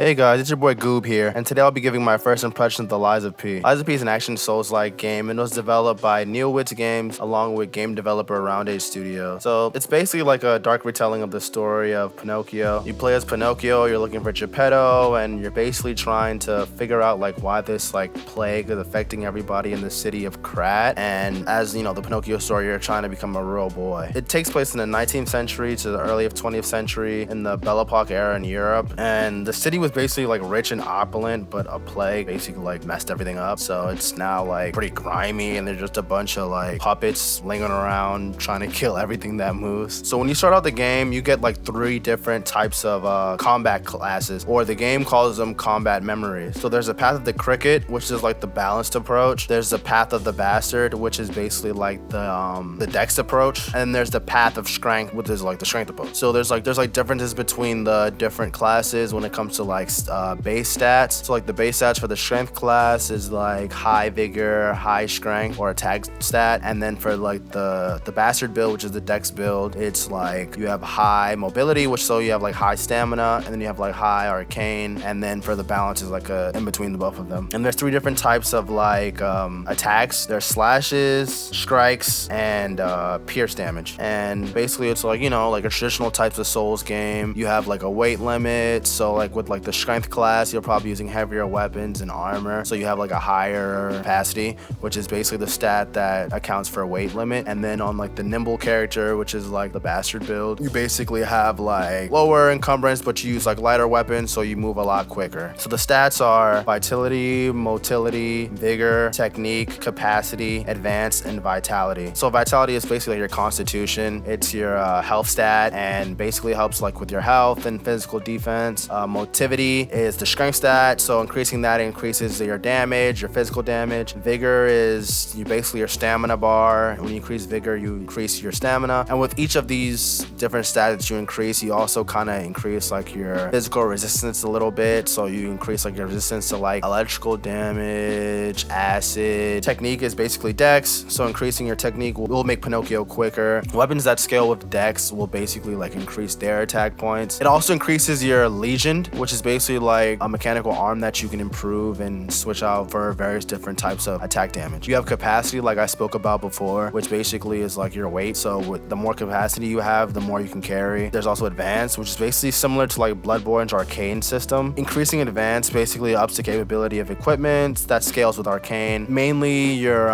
Hey guys, it's your boy Goob here, and today I'll be giving my first impression of the Lies of P. Lies of P is an action Souls-like game, and it was developed by Neowitz Games along with game developer Roundage Studio. So it's basically like a dark retelling of the story of Pinocchio. You play as Pinocchio, you're looking for Geppetto, and you're basically trying to figure out like why this like plague is affecting everybody in the city of Krat. And as you know, the Pinocchio story, you're trying to become a real boy. It takes place in the 19th century to the early of 20th century in the Belle Epoque era in Europe, and the city was basically like rich and opulent, but a plague basically like messed everything up. So it's now like pretty grimy, and there's just a bunch of like puppets lingering around trying to kill everything that moves. So when you start out the game, you get like 3 different types of combat classes, or the game calls them combat memories. So there's a path of the cricket, which is like the balanced approach. There's the path of the bastard, which is basically like the dex approach, and then there's the path of strength, which is like the strength approach. So there's like differences between the different classes when it comes to like base stats. So like the base stats for the strength class is like high vigor, high strength, or attack stat. And then for like the bastard build, which is the dex build, it's like you have high mobility, which so you have like high stamina, and then you have like high arcane, and then for the balance is like a in between the both of them. And there's 3 different types of like attacks. There's slashes, strikes, and pierce damage. And basically it's like, you know, like a traditional types of Souls game. You have like a weight limit, so like with like the strength class, you're probably using heavier weapons and armor, so you have like a higher capacity, which is basically the stat that accounts for a weight limit. And then on like the nimble character, which is like the bastard build, you basically have like lower encumbrance, but you use like lighter weapons, so you move a lot quicker. So the stats are vitality, motility, vigor, technique, capacity, advance, and vitality. So vitality is basically your constitution. It's your health stat, and basically helps like with your health and physical defense. Motivity is the strength stat, so increasing that increases your damage, your physical damage. Vigor is basically your stamina bar. When you increase vigor, you increase your stamina. And with each of these different stats that you increase, you also kind of increase like your physical resistance a little bit. So you increase like your resistance to like electrical damage, acid. Technique is basically dex, so increasing your technique will make Pinocchio quicker. Weapons that scale with dex will basically like increase their attack points. It also increases your legion, which is basically like a mechanical arm that you can improve and switch out for various different types of attack damage. You have capacity, like I spoke about before, which basically is like your weight. So with the more capacity you have, the more you can carry. There's also advance, which is basically similar to like Bloodborne's arcane system. Increasing advance basically ups the capability of equipment that scales with arcane, mainly your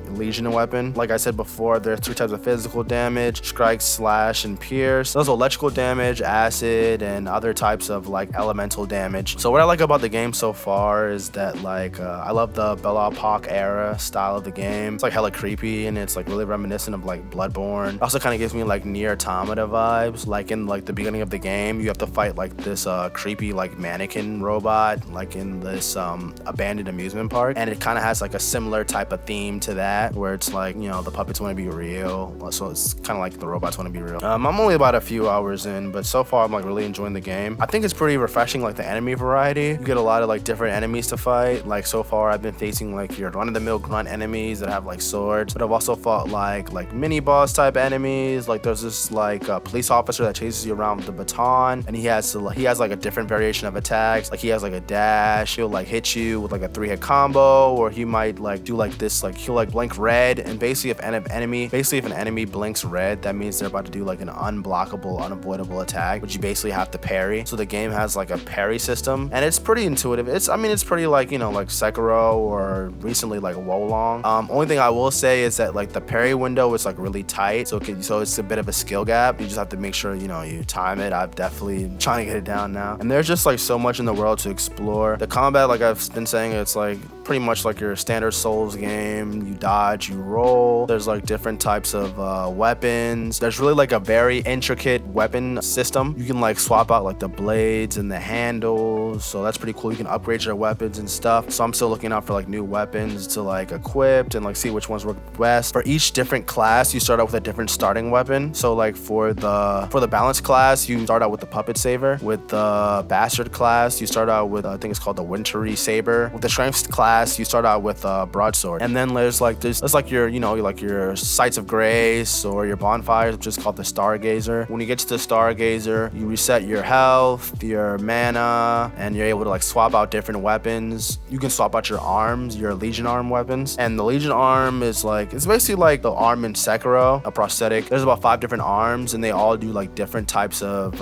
legion weapon. Like I said before, there's 3 types of physical damage: strike, slash, and pierce. There's electrical damage, acid, and other types of like elemental damage. So what I like about the game so far is that like I love the Belle Epoque era style of the game. It's like hella creepy, and it's like really reminiscent of like Bloodborne. It also kind of gives me like Nier Automata vibes. Like in like the beginning of the game, you have to fight like this creepy like mannequin robot like in this abandoned amusement park, and it kind of has like a similar type of theme to that, where it's like, you know, the puppets want to be real, so it's kind of like the robots want to be real. I'm only about a few hours in, but so far I'm like really enjoying the game. I think it's pretty refreshing, like the enemy variety. You get a lot of like different enemies to fight. Like so far I've been facing like your run-of-the-mill grunt enemies that have like swords, but I've also fought like mini boss type enemies. Like there's this like police officer that chases you around with the baton, and he has like a different variation of attacks. Like he has like a dash, he'll like hit you with like a 3-hit combo, or he might like do like this, like he'll like blink red, and basically if an enemy blinks red, that means they're about to do like an unblockable, unavoidable attack, which you basically have to parry. So the game has like a parry system, and it's pretty intuitive. It's pretty like, you know, like Sekiro or recently like Wolong. Only thing I will say is that like the parry window is like really tight, so it's a bit of a skill gap. You just have to make sure, you know, you time it. I'm definitely trying to get it down now, and there's just like so much in the world to explore. The combat, like I've been saying, it's like pretty much like your standard Souls game. You dodge, you roll. There's like different types of weapons. There's really like a very intricate weapon system. You can like swap out like the blades and the handles, so that's pretty cool. You can upgrade your weapons and stuff. So I'm still looking out for like new weapons to like equip and like see which ones work best. For each different class, you start out with a different starting weapon. So like for the balanced class, you start out with the puppet saber. With the bastard class, you start out with I think it's called the wintry saber. With the strength class, class, you start out with broadsword, and then there's like your, you know, like your sights of grace or your bonfires, which is called the stargazer. When you get to the stargazer, you reset your health, your mana, and you're able to like swap out different weapons. You can swap out your arms, your legion arm weapons, and the legion arm is like, it's basically like the arm in Sekiro, a prosthetic. There's about 5 different arms, and they all do like different types of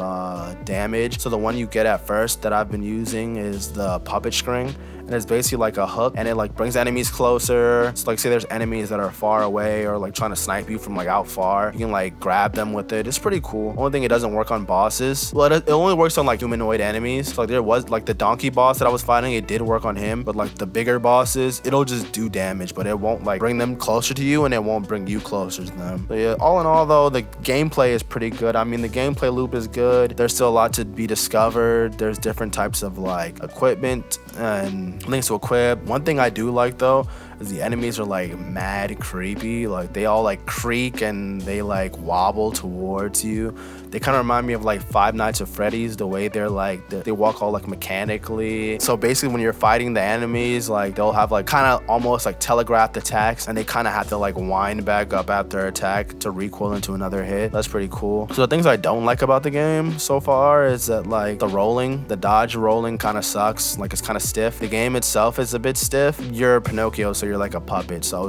damage. So the one you get at first that I've been using is the puppet string, and it's basically like a hook, and it like brings enemies closer. So like say there's enemies that are far away or like trying to snipe you from like out far, you can like grab them with it. It's pretty cool. Only thing, it doesn't work on bosses. Well, it only works on like humanoid enemies. So like there was like the donkey boss that I was fighting, it did work on him, but like the bigger bosses, it'll just do damage, but it won't like bring them closer to you, and it won't bring you closer to them. But yeah, all in all though, the gameplay is pretty good. I mean, the gameplay loop is good. There's still a lot to be discovered. There's different types of like equipment and things to equip. One thing I do like though is the enemies are like mad creepy. Like they all like creak and they like wobble towards you. They kind of remind me of like Five Nights at Freddy's, the way they're like they walk all like mechanically. So basically when you're fighting the enemies, like they'll have like kind of almost like telegraphed attacks, and they kind of have to like wind back up after attack to recoil into another hit. That's pretty cool. So the things I don't like about the game so far is that like the rolling, the dodge rolling kind of sucks. Like it's kind of stiff. The game itself is a bit stiff. You're Pinocchio, so you're like a puppet. So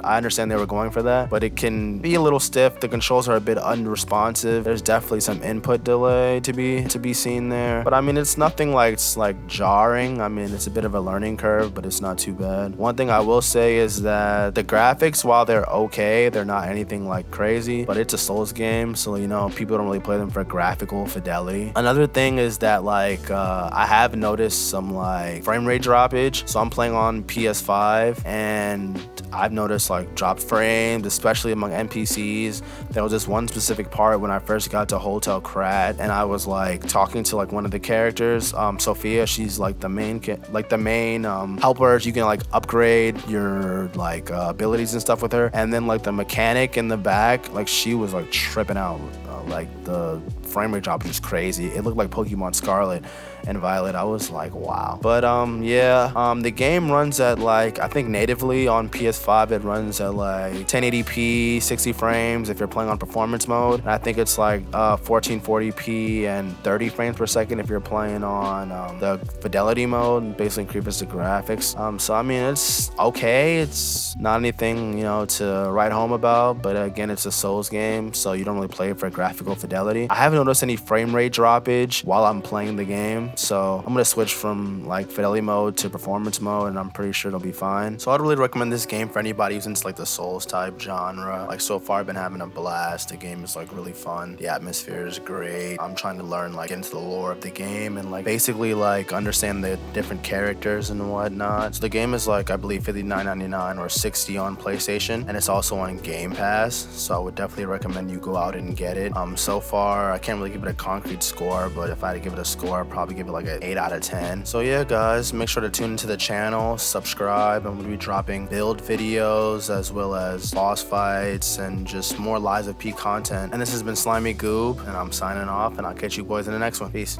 I understand they were going for that, but it can be a little stiff. The controls are a bit unresponsive. There's definitely some input delay to be seen there, but I mean it's nothing like it's like jarring. I mean it's a bit of a learning curve, but it's not too bad. One thing I will say is that the graphics, while they're okay, they're not anything like crazy, but it's a Souls game, so you know people don't really play them for graphical fidelity. Another thing is that like I have noticed some like frame rate droppage. So I'm playing on PS5, and I've noticed like dropped frames, especially among NPCs. There was this one specific part when I first got to Hotel Krat, and I was like talking to like one of the characters, Sophia. She's like the main helper. You can like upgrade your like abilities and stuff with her. And then like the mechanic in the back, like she was like tripping out. Like the frame rate drop was just crazy. It looked like Pokemon Scarlet and Violet. I was like, wow. But yeah, the game runs at like, I think natively on PS5 it runs at like 1080p 60 frames if you're playing on performance mode, and I think it's like 1440p and 30 frames per second if you're playing on the fidelity mode. Basically increases the graphics. So I mean it's okay. It's not anything, you know, to write home about, but again it's a Souls game, so you don't really play it for graphical fidelity. I haven't noticed any frame rate droppage while I'm playing the game, so I'm gonna switch from like fidelity mode to performance mode, and I'm pretty sure it'll be fine. So I'd really recommend this game for anybody who's into like the Souls type genre. Like so far I've been having a blast. The game is like really fun. The atmosphere is great. I'm trying to learn like into the lore of the game and like basically like understand the different characters and whatnot. So the game is like I believe $59.99 or $60 on PlayStation, and it's also on Game Pass, so I would definitely recommend you go out and get it. So far I can't really give it a concrete score, but if I had to give it a score I'd probably give it like an 8 out of 10. So yeah guys, make sure to tune into the channel, subscribe, and we'll be dropping build videos as well as boss fights and just more Lies of P content. And this has been Slimy Goob, and I'm signing off, and I'll catch you boys in the next one. Peace.